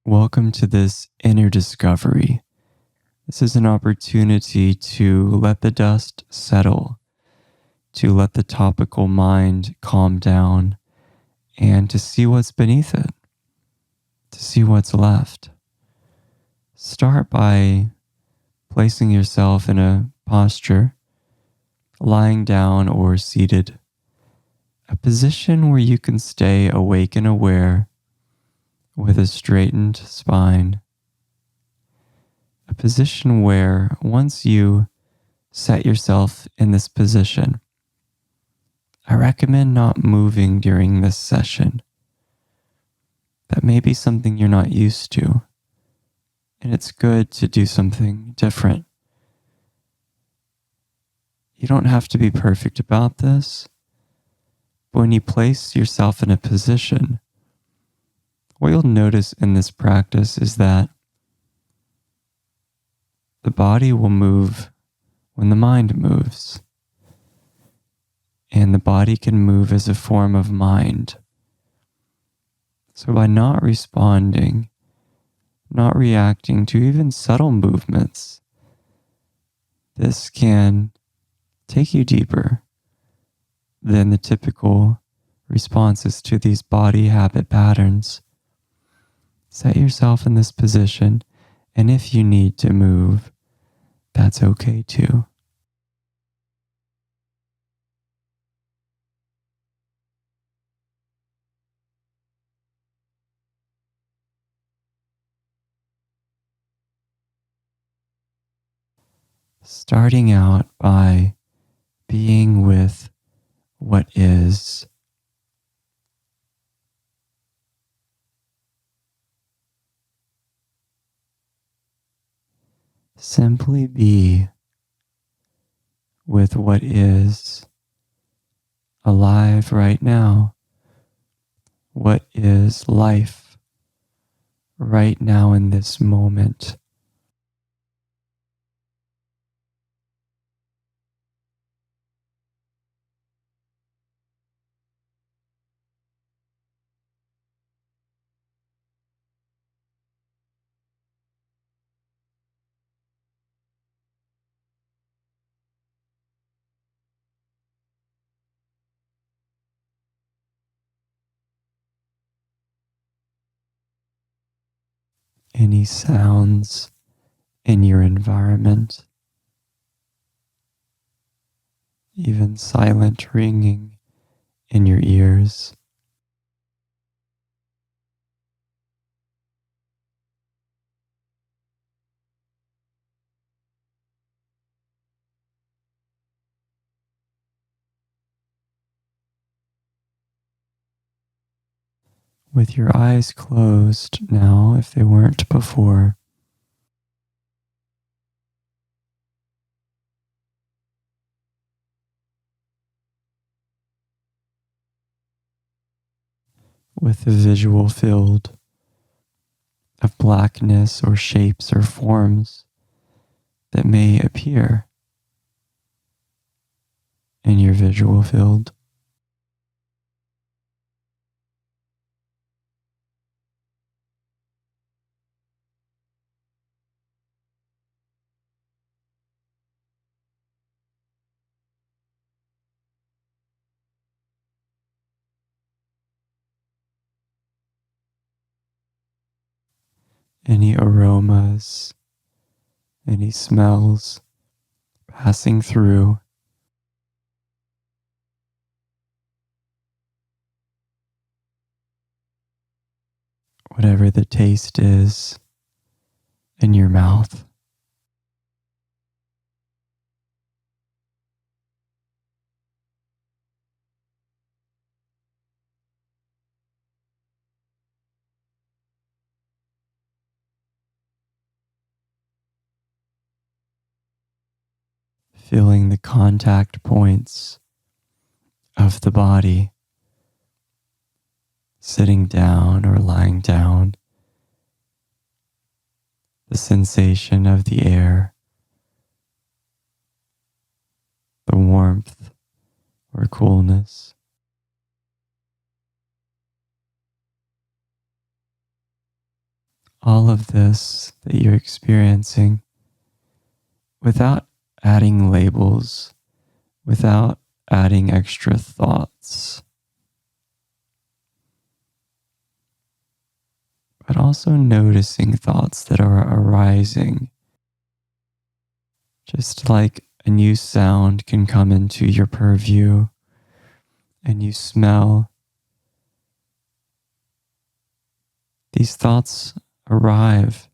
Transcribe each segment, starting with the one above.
Welcome to this inner discovery. This is an opportunity to let the dust settle, to let the topical mind calm down, and to see what's beneath it, to see what's left. Start by placing yourself in a posture, lying down or seated, a position where you can stay awake and aware with a straightened spine. A position where once you set yourself in this position, I recommend not moving during this session. That may be something you're not used to, and it's good to do something different. You don't have to be perfect about this, but when you place yourself in a position, what you'll notice in this practice is that the body will move when the mind moves, and the body can move as a form of mind. So by not responding, not reacting to even subtle movements, this can take you deeper than the typical responses to these body habit patterns. Set yourself in this position, and if you need to move, that's okay too. Starting out by being with what is. Simply be with what is alive right now. What is life right now in this moment? Any sounds in your environment, even silent ringing in your ears. With your eyes closed now, if they weren't before, with the visual field of blackness or shapes or forms that may appear in your visual field. Any aromas, any smells passing through. Whatever the taste is in your mouth. Feeling the contact points of the body, sitting down or lying down, the sensation of the air, the warmth or coolness. all of this that you're experiencing without adding labels, without adding extra thoughts, but also noticing thoughts that are arising. Just like a new sound can come into your purview and you smell, these thoughts arrive,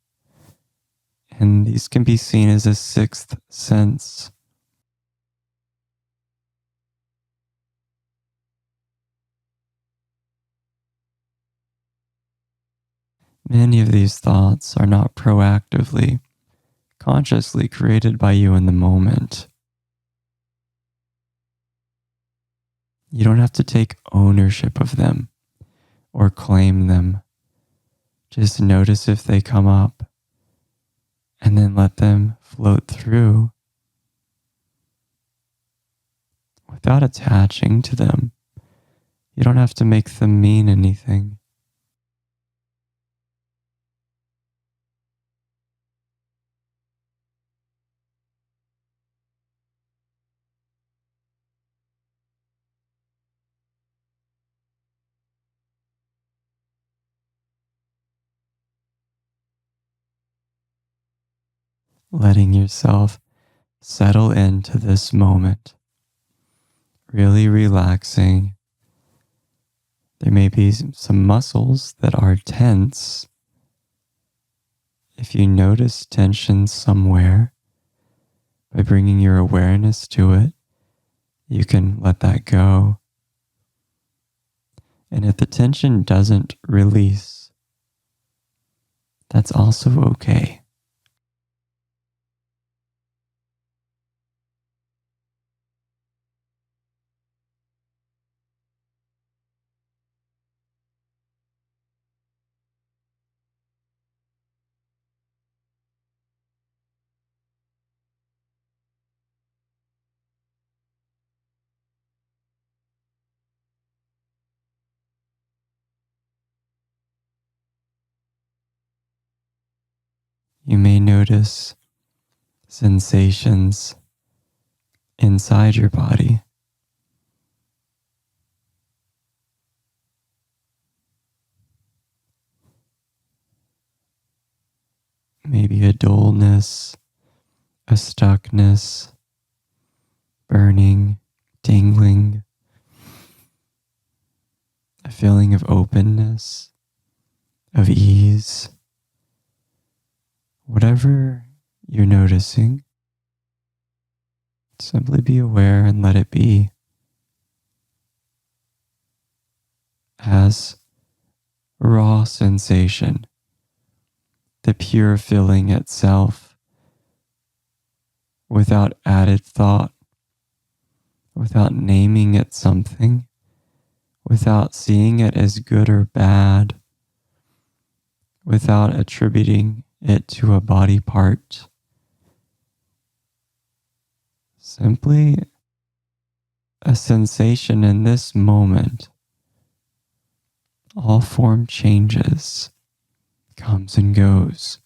and these can be seen as a sixth sense. Many of these thoughts are not proactively, consciously created by you in the moment. You don't have to take ownership of them or claim them. Just notice if they come up and then let them float through without attaching to them. You don't have to make them mean anything. Letting yourself settle into this moment, really relaxing. There may be some muscles that are tense. If you notice tension somewhere, by bringing your awareness to it, you can let that go. And if the tension doesn't release, that's also okay. You may notice sensations inside your body. Maybe a dullness, a stuckness, burning, tingling, a feeling of openness, of ease. Whatever you're noticing, simply be aware and let it be as raw sensation, the pure feeling itself, without added thought, without naming it something, without seeing it as good or bad, without attributing it to a body part. Simply a sensation in this moment. All form changes, comes and goes.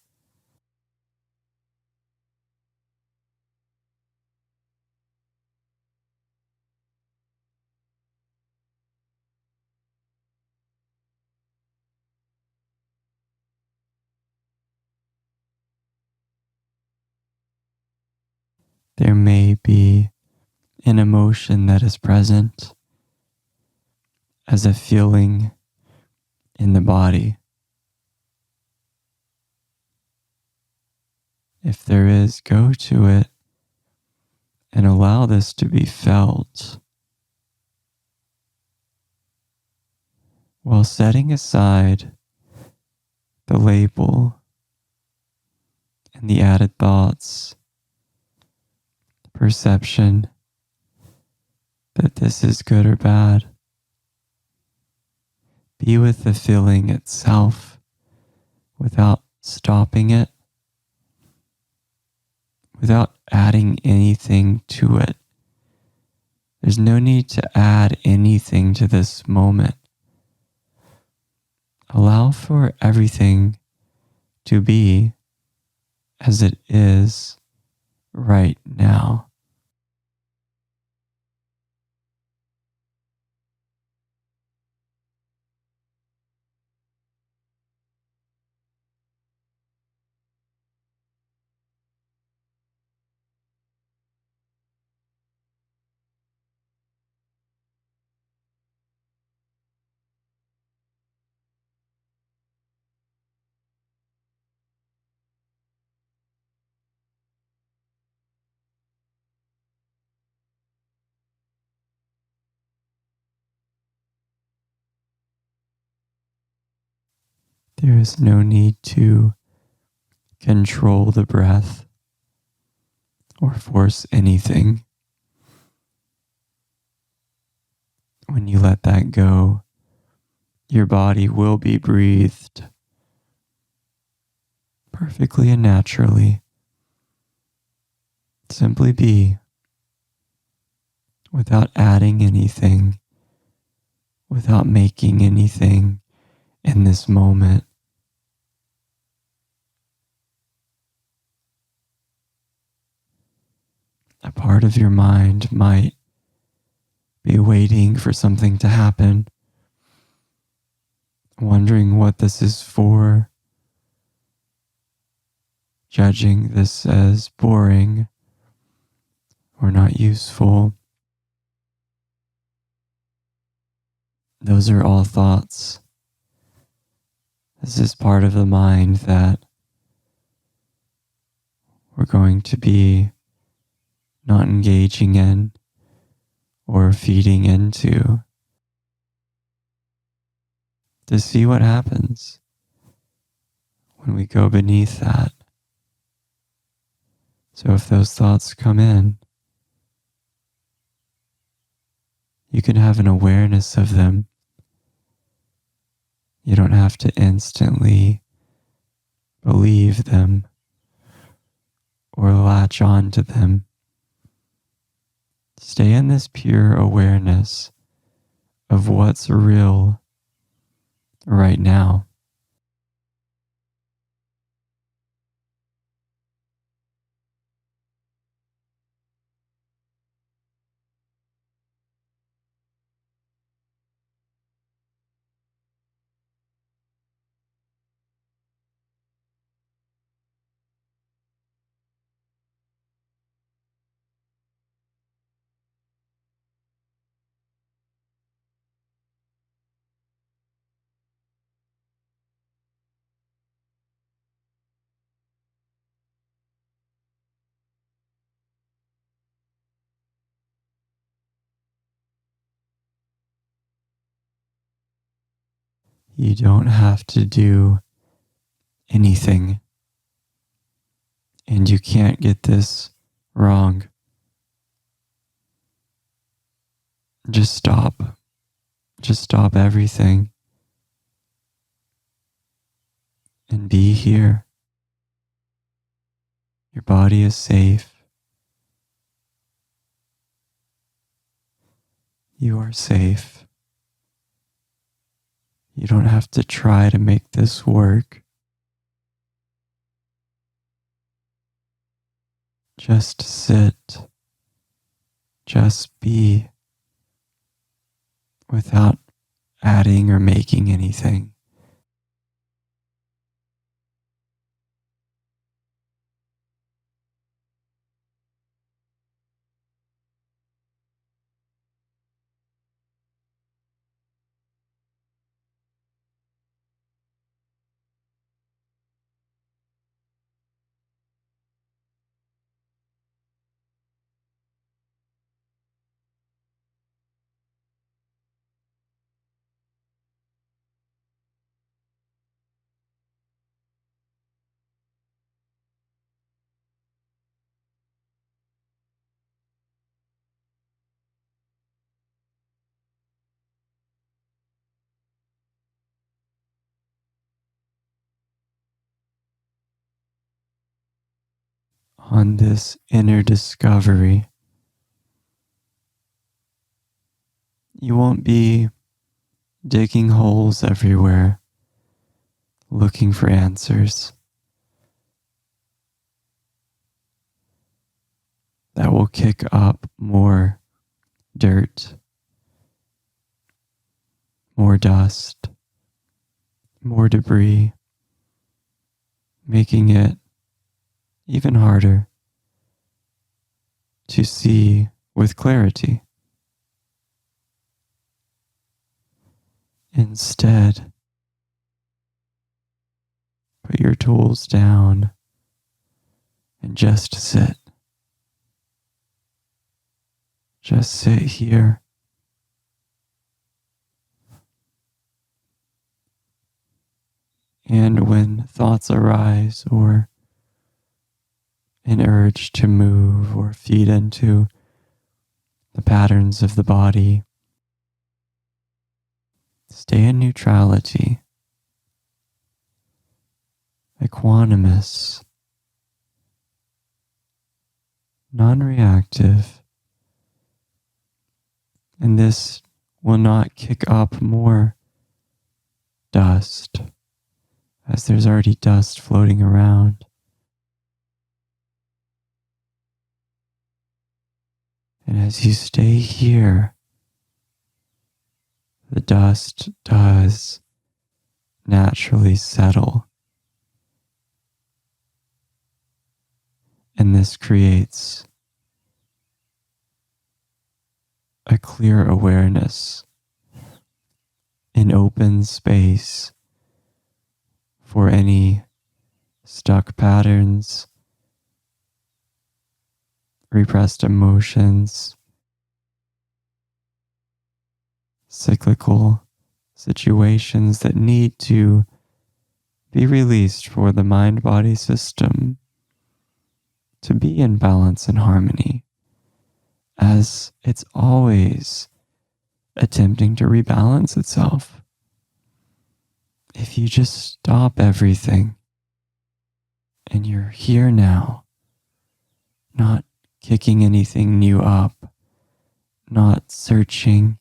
There may be an emotion that is present as a feeling in the body. If there is, go to it and allow this to be felt while setting aside the label and the added thoughts, perception that this is good or bad. Be with the feeling itself without stopping it, without adding anything to it. There's no need to add anything to this moment. Allow for everything to be as it is right now. There is no need to control the breath or force anything. When you let that go, your body will be breathed perfectly and naturally. Simply be, without adding anything, without making anything in this moment. A part of your mind might be waiting for something to happen, wondering what this is for, judging this as boring or not useful. Those are all thoughts. This is part of the mind that we're going to be not engaging in or feeding into to see what happens when we go beneath that. So if those thoughts come in, you can have an awareness of them. You don't have to instantly believe them or latch on to them. Stay in this pure awareness of what's real right now. You don't have to do anything, and you can't get this wrong. Just stop. Just stop everything and be here. Your body is safe. You are safe. You don't have to try to make this work. Just sit. Just be without adding or making anything. On this inner discovery, you won't be digging holes everywhere, looking for answers. that will kick up more dirt, more dust, more debris, making it even harder to see with clarity. Instead, put your tools down and just sit. Just sit here. And when thoughts arise or an urge to move or feed into the patterns of the body, stay in neutrality, equanimous, non-reactive, and this will not kick up more dust, as there's already dust floating around. And as you stay here, the dust does naturally settle. And this creates a clear awareness, an open space for any stuck patterns, repressed emotions, cyclical situations that need to be released for the mind-body system to be in balance and harmony, as it's always attempting to rebalance itself. If you just stop everything and you're here now, not kicking anything new up, not searching,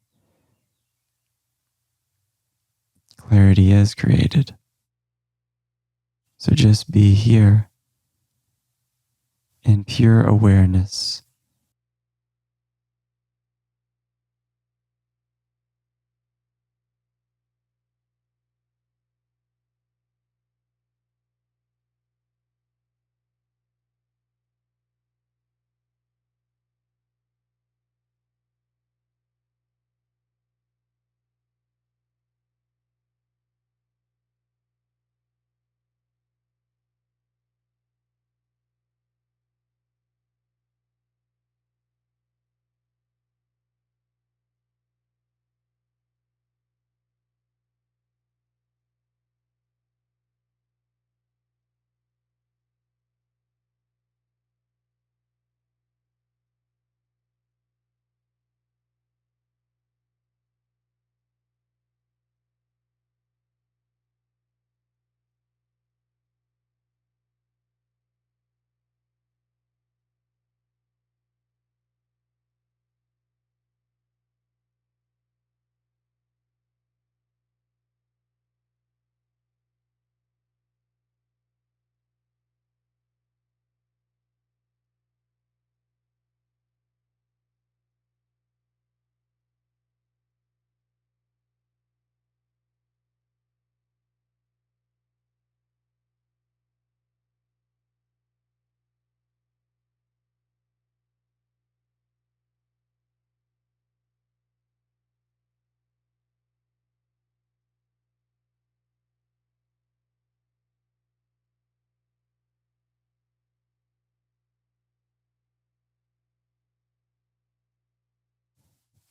clarity is created. So just be here in pure awareness.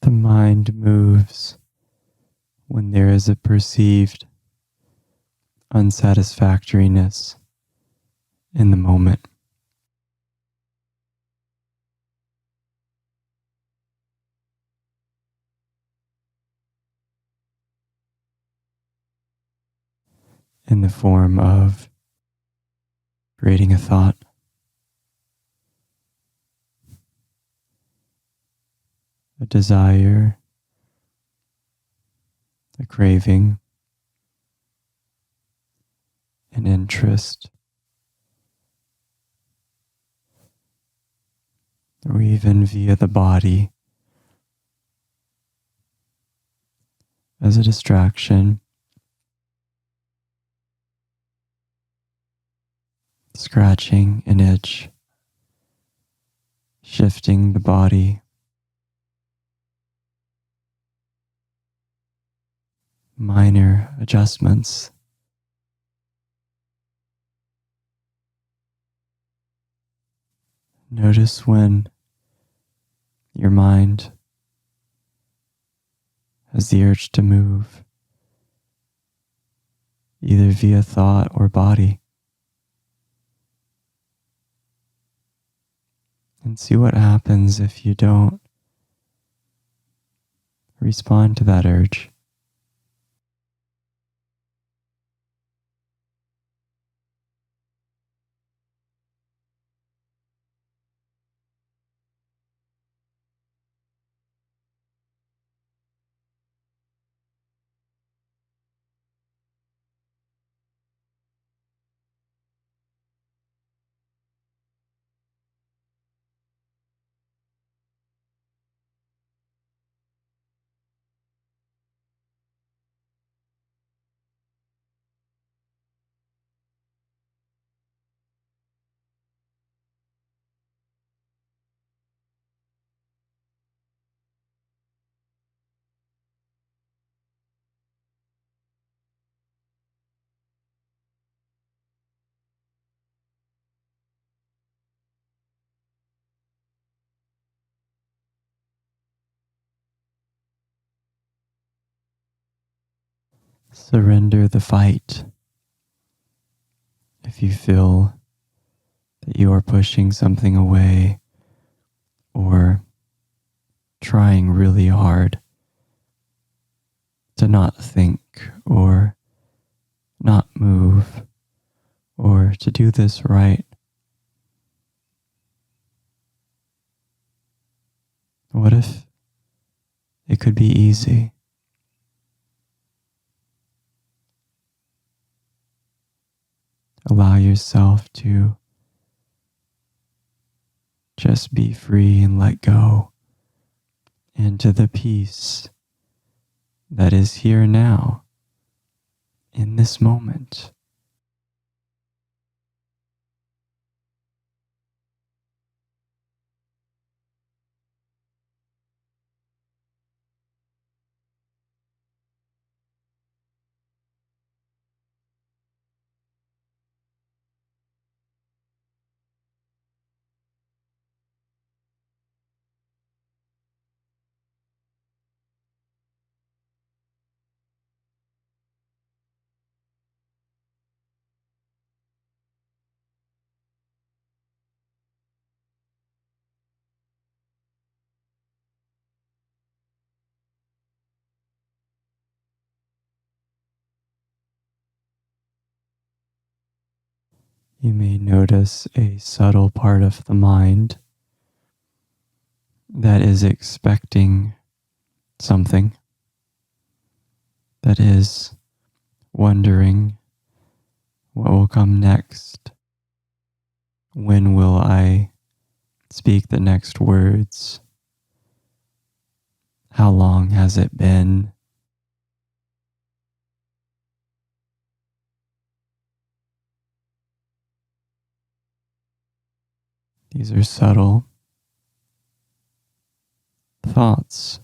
The mind moves when there is a perceived unsatisfactoriness in the moment. In the form of creating a thought, a desire, a craving, an interest, or even via the body as a distraction, scratching an itch, shifting the body, minor adjustments. Notice when your mind has the urge to move, either via thought or body, and see what happens if you don't respond to that urge. Surrender the fight. If you feel that you are pushing something away or trying really hard to not think or not move or to do this right, what if it could be easy? Allow yourself to just be free and let go into the peace that is here now in this moment. You may notice a subtle part of the mind that is expecting something, that is wondering what will come next. When will I speak the next words? How long has it been? These are subtle thoughts.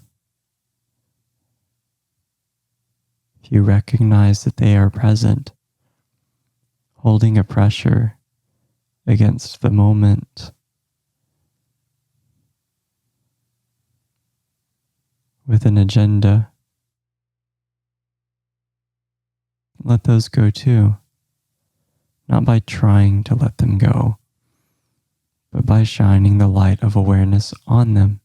If you recognize that they are present, holding a pressure against the moment with an agenda, let those go too. Not by trying to let them go, but by shining the light of awareness on them.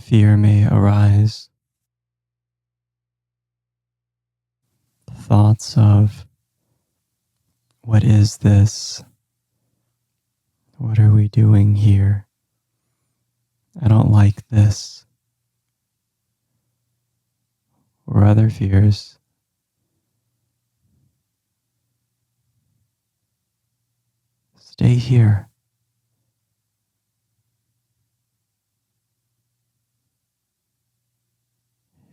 Fear may arise. Thoughts of, what is this? What are we doing here? I don't like this. Or other fears. Stay here.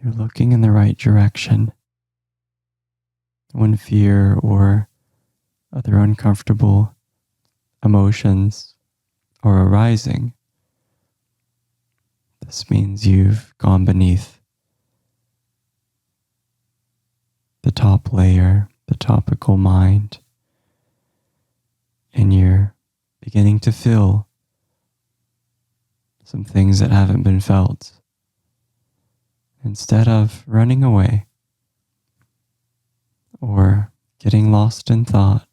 You're looking in the right direction. When fear or other uncomfortable emotions are arising, this means you've gone beneath the top layer, the topical mind, and you're beginning to feel some things that haven't been felt. Instead of running away or getting lost in thought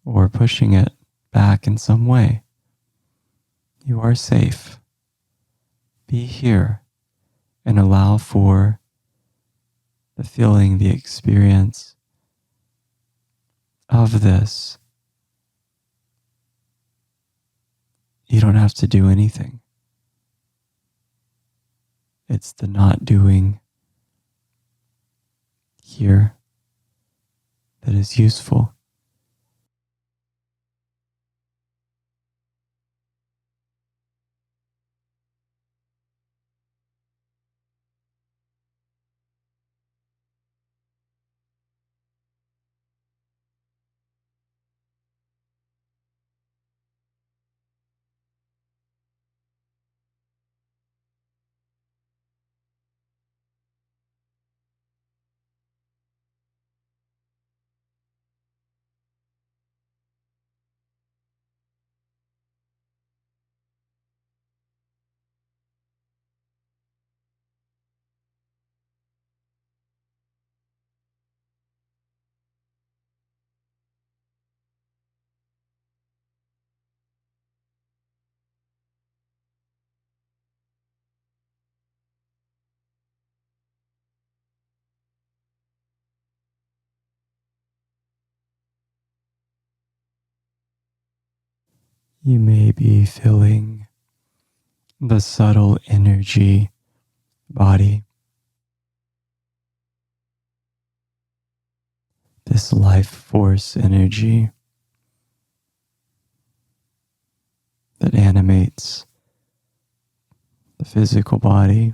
or pushing it back in some way, you are safe. Be here and allow for the feeling, the experience of this. You don't have to do anything. It's the not doing here that is useful. You may be feeling the subtle energy body, this life force energy that animates the physical body,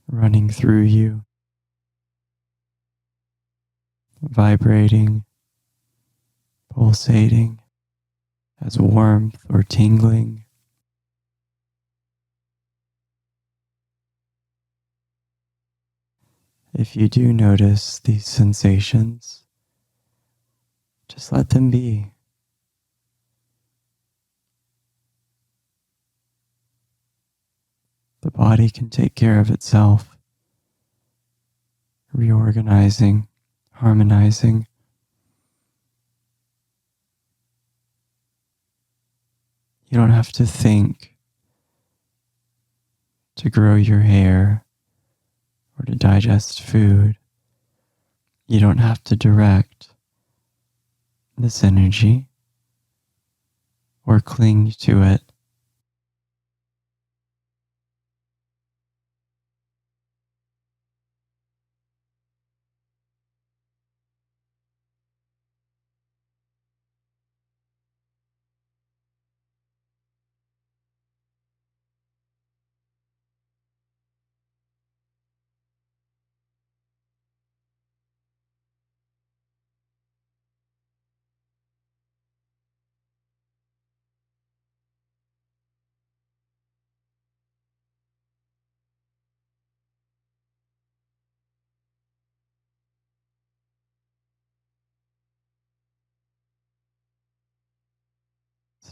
running through you, vibrating, pulsating as warmth or tingling. If you do notice these sensations, just let them be. The body can take care of itself, reorganizing, harmonizing. You don't have to think to grow your hair or to digest food. You don't have to direct this energy or cling to it.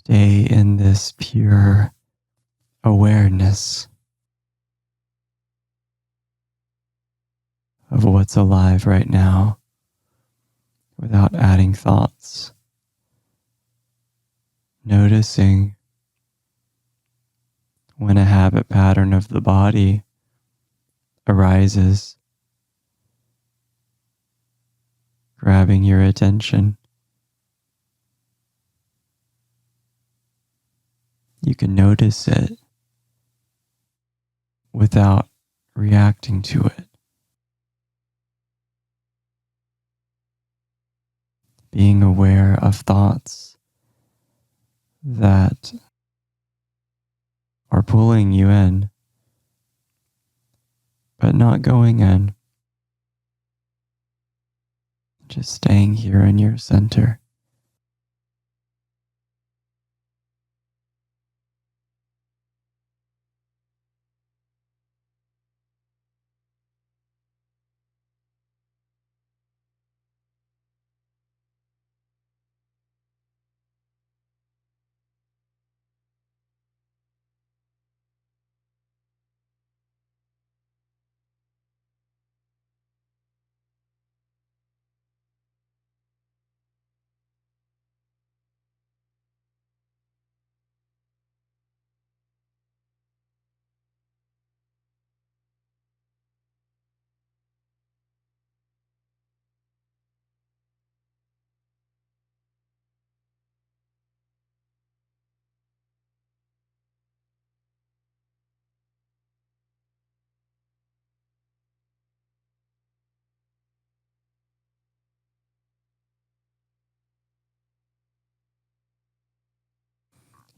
Stay in this pure awareness of what's alive right now without adding thoughts. Noticing when a habit pattern of the body arises, grabbing your attention. You can notice it without reacting to it. Being aware of thoughts that are pulling you in, but not going in. Just staying here in your center.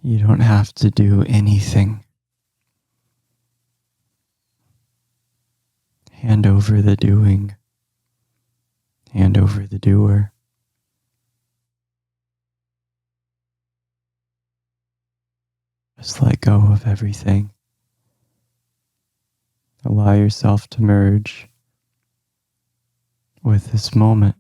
You don't have to do anything. Hand over the doing. Hand over the doer. Just let go of everything. Allow yourself to merge with this moment.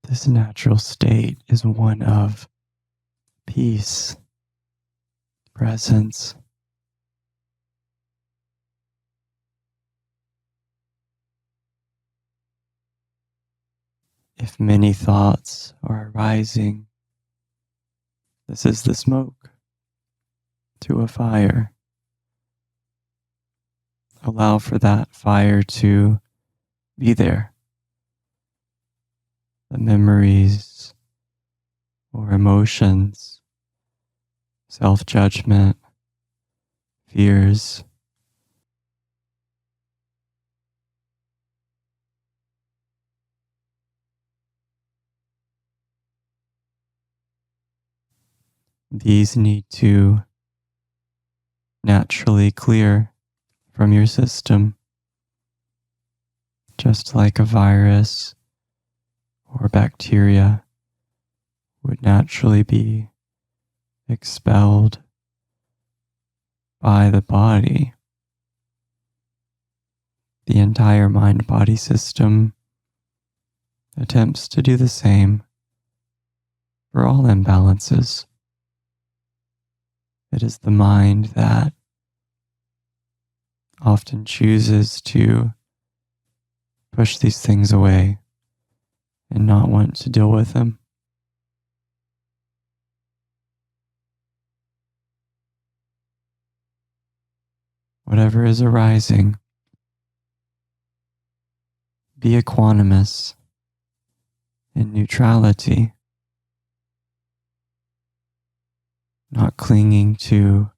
This natural state is one of peace, presence. If many thoughts are arising, this is the smoke to a fire. Allow for that fire to be there. The memories or emotions, self-judgment, fears. These need to naturally clear from your system, just like a virus or bacteria would naturally be expelled by the body. The entire mind-body system attempts to do the same for all imbalances. It is the mind that often chooses to push these things away and not want to deal with them. whatever is arising. Be equanimous in neutrality, not clinging to,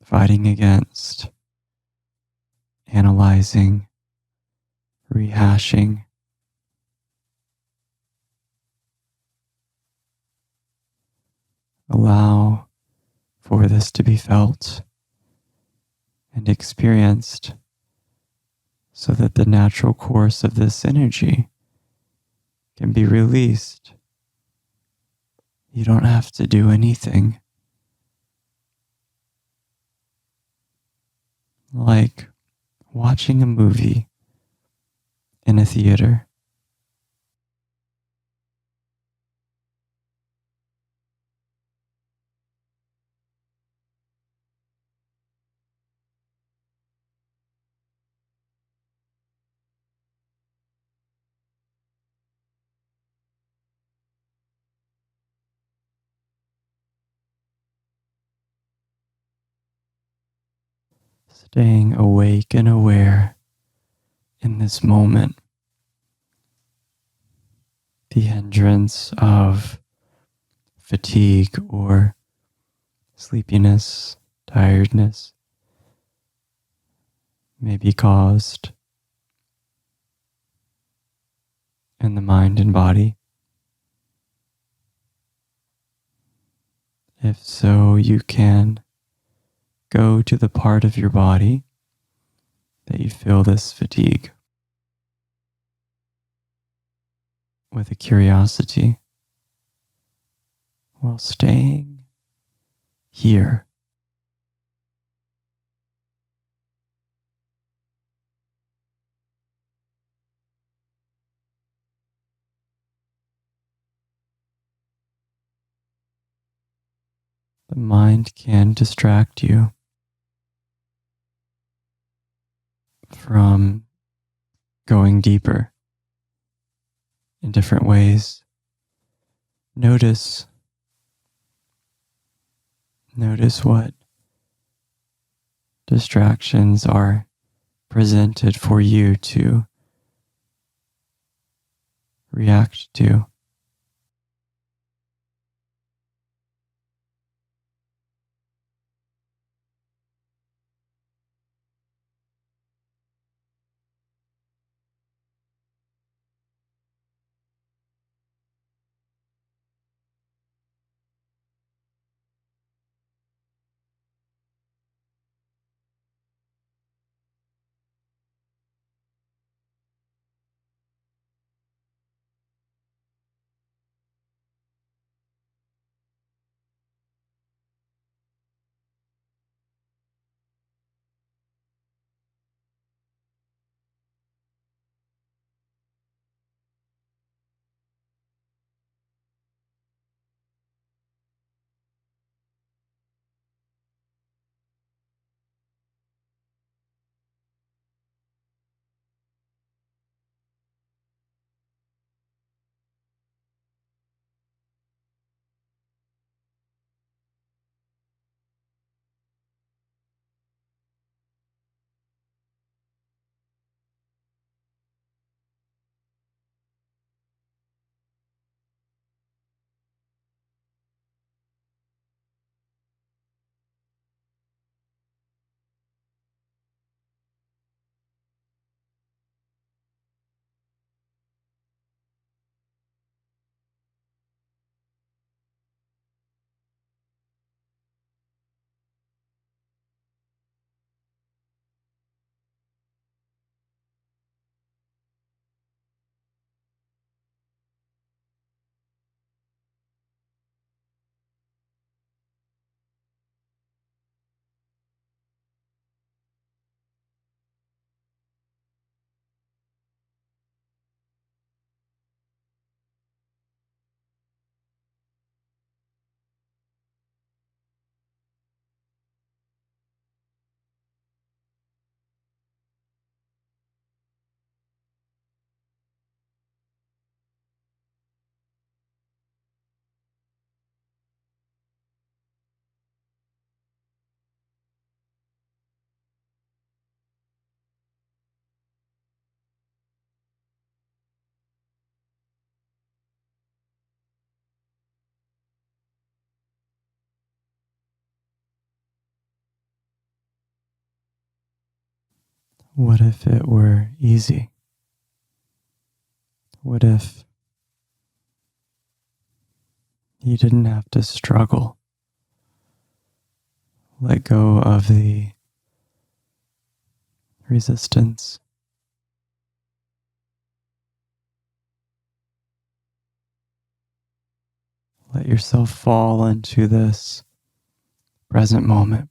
fighting against, analyzing, rehashing. Allow for this to be felt and experienced so that the natural course of this energy can be released. You don't have to do anything. Like watching a movie in a theater. Staying awake and aware in this moment. The hindrance of fatigue or sleepiness, tiredness may be caused in the mind and body. If so, you can go to the part of your body that you feel this fatigue with a curiosity while staying here. The mind can distract you from going deeper in different ways. Notice what distractions are presented for you to react to. What if it were easy? What if you didn't have to struggle? Let go of the resistance. Let yourself fall into this present moment.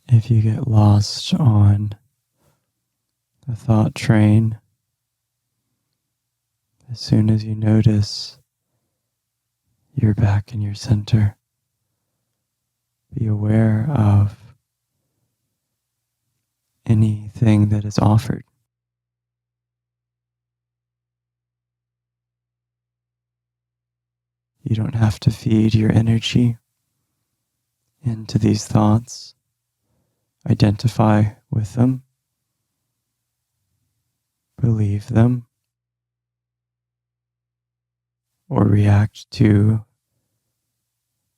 If you get lost on the thought train, as soon as you notice you're back in your center, be aware of anything that is offered. You don't have to feed your energy into these thoughts. Identify with them, believe them, or react to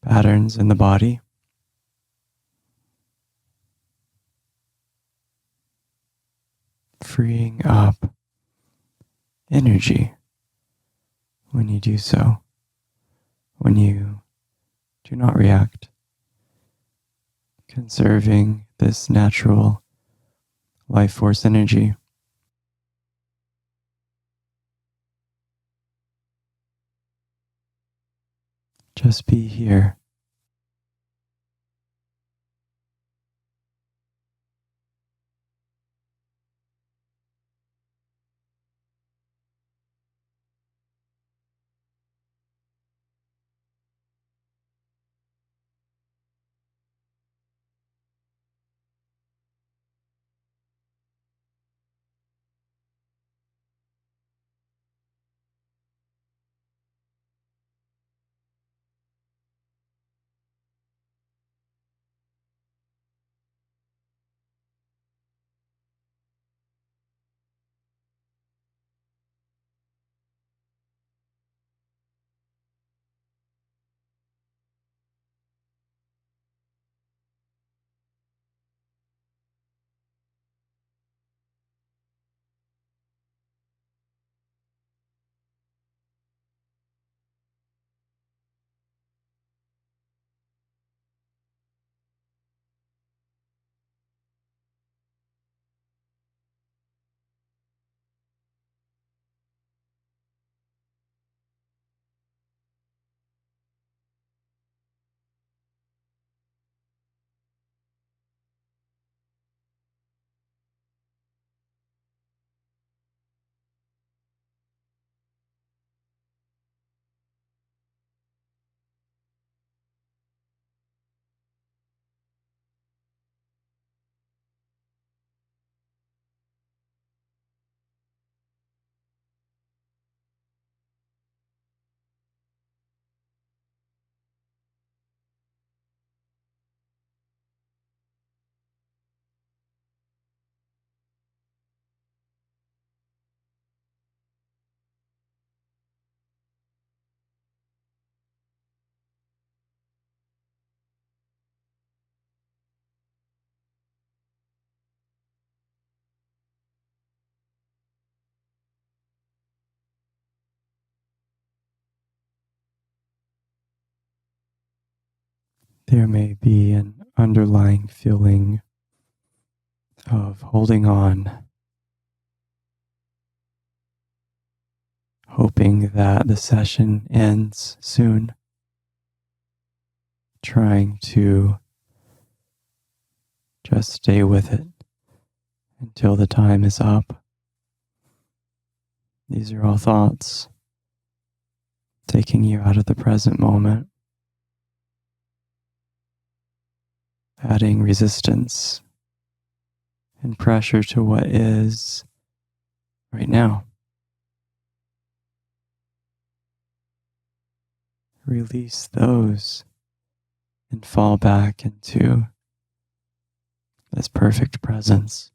patterns in the body. Freeing up energy when you do so, when you do not react, conserving this natural life force energy. Just be here. There may be an underlying feeling of holding on, hoping that the session ends soon, trying to just stay with it until the time is up. These are all thoughts taking you out of the present moment, adding resistance and pressure to what is right now. Release those and fall back into this perfect presence.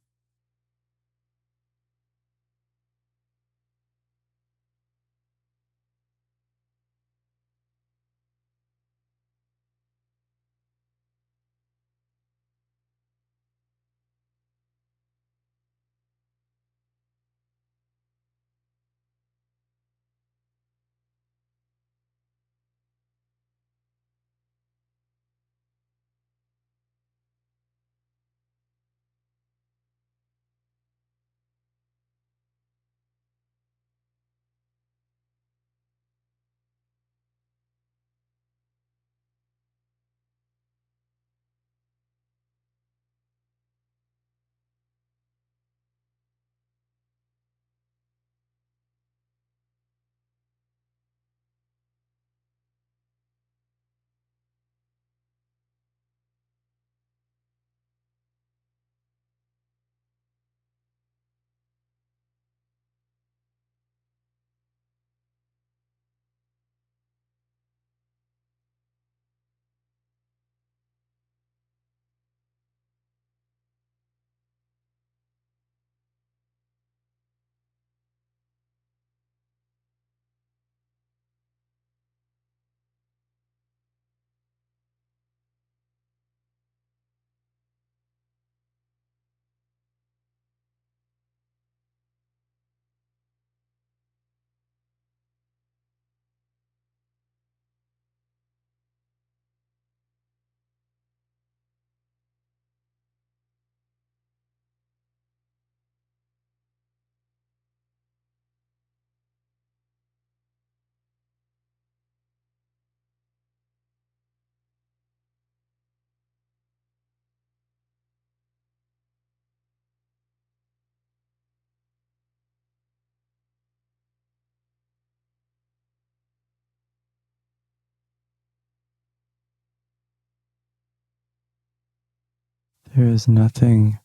There is nothing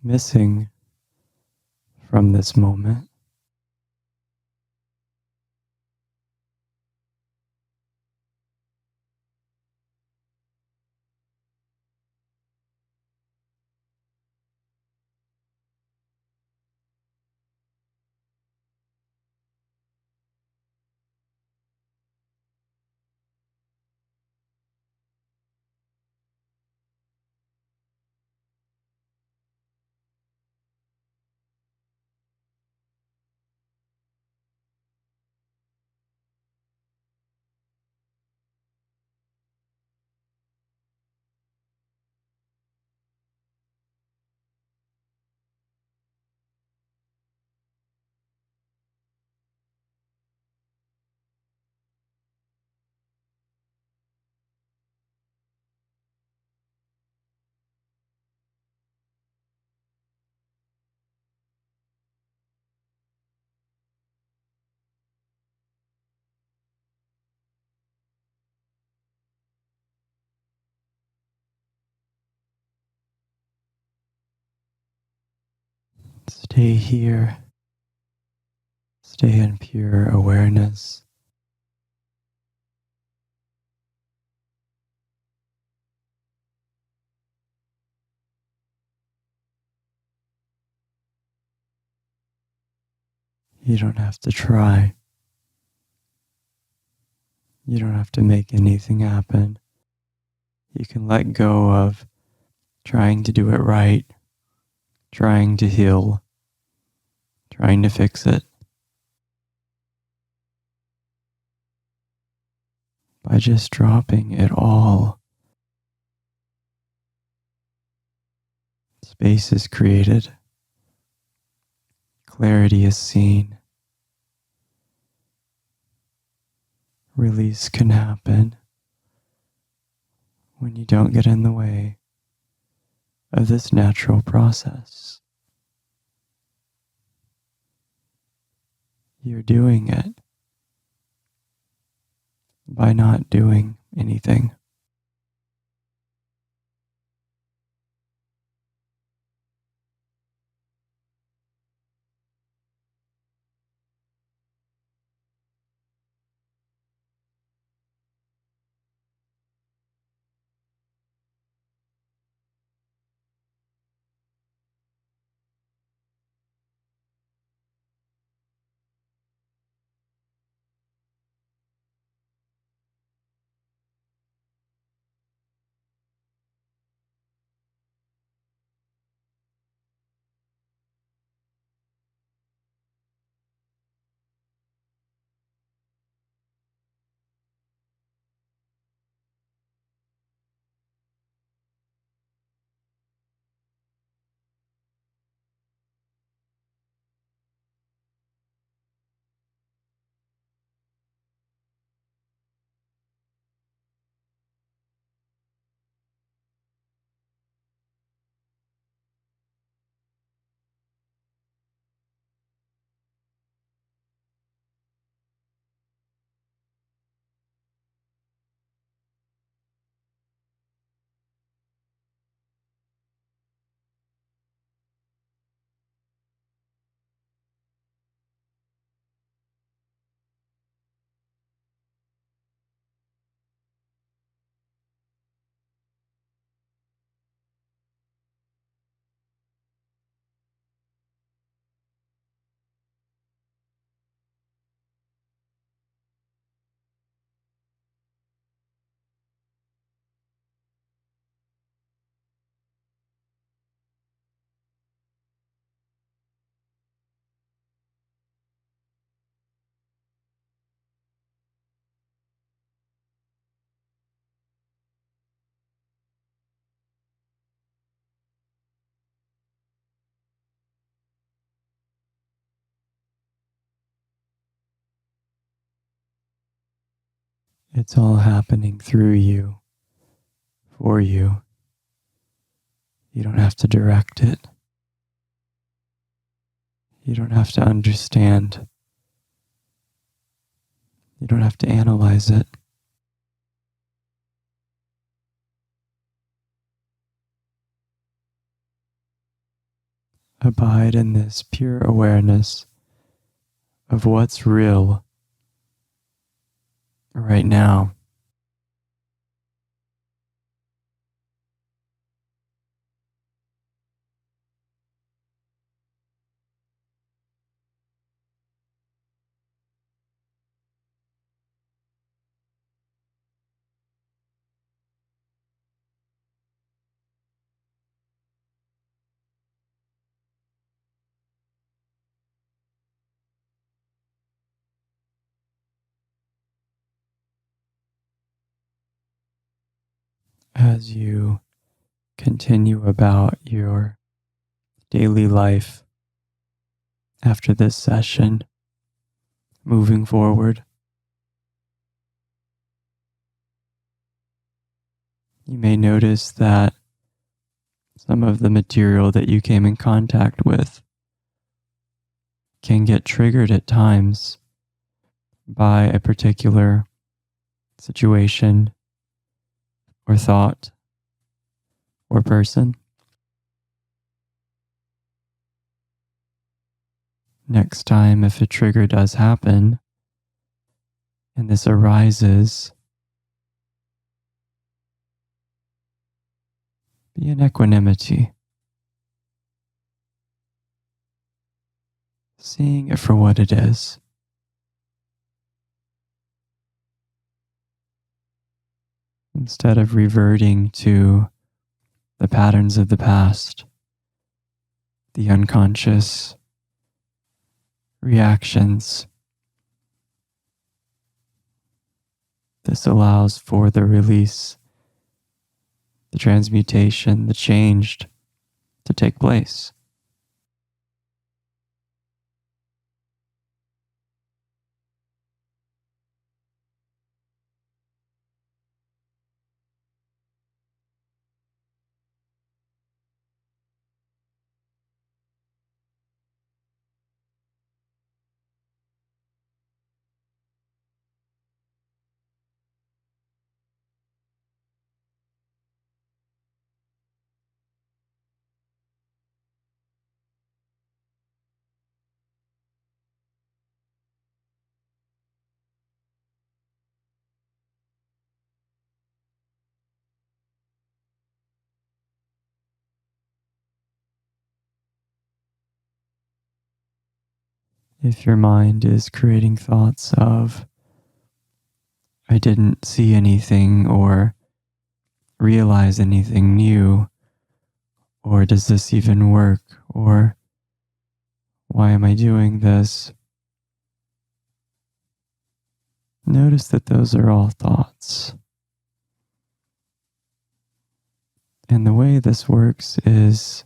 missing from this moment. Stay here. Stay in pure awareness. You don't have to try. You don't have to make anything happen. You can let go of trying to do it right, trying to heal, trying to fix it. By just dropping it all Space is created. Clarity is seen. Release can happen when you don't get in the way of this natural process. You're doing it by not doing anything. It's all happening through you, for you. You don't have to direct it. You don't have to understand. You don't have to analyze it. Abide in this pure awareness of what's real right now. As you continue about your daily life after this session, moving forward, you may notice that some of the material that you came in contact with can get triggered at times by a particular situation or thought or person. Next time, if a trigger does happen and this arises, be in equanimity, seeing it for what it is. Instead of reverting to the patterns of the past, the unconscious reactions. This allows for the release, the transmutation, the changed to take place. If your mind is creating thoughts of, I didn't see anything or realize anything new, or does this even work, or why am I doing this? Notice that those are all thoughts. And the way this works is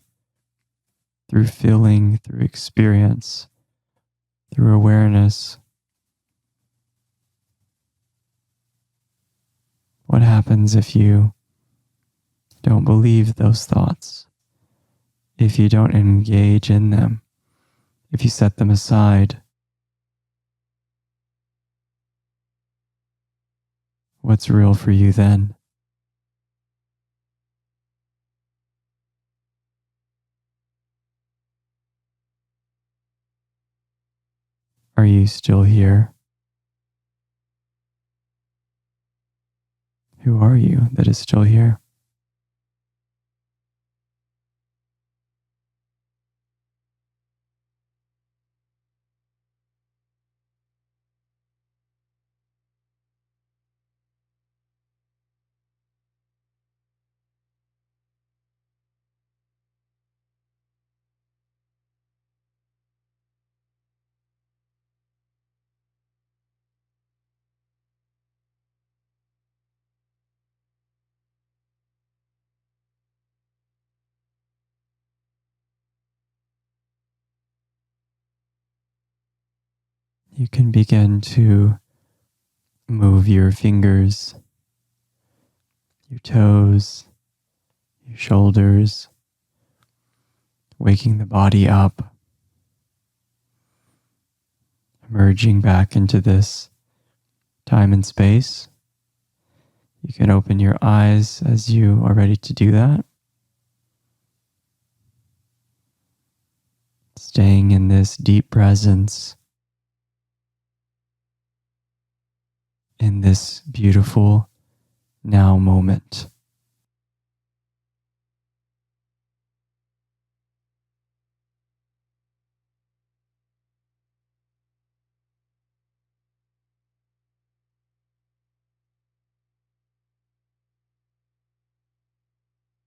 through feeling, through experience, through awareness. What happens if you don't believe those thoughts? If you don't engage in them? If you set them aside? What's real for you then? Are you still here? Who are you that is still here? You can begin to move your fingers, your toes, your shoulders, waking the body up, emerging back into this time and space. You can open your eyes as you are ready to do that. Staying in this deep presence, in this beautiful now moment.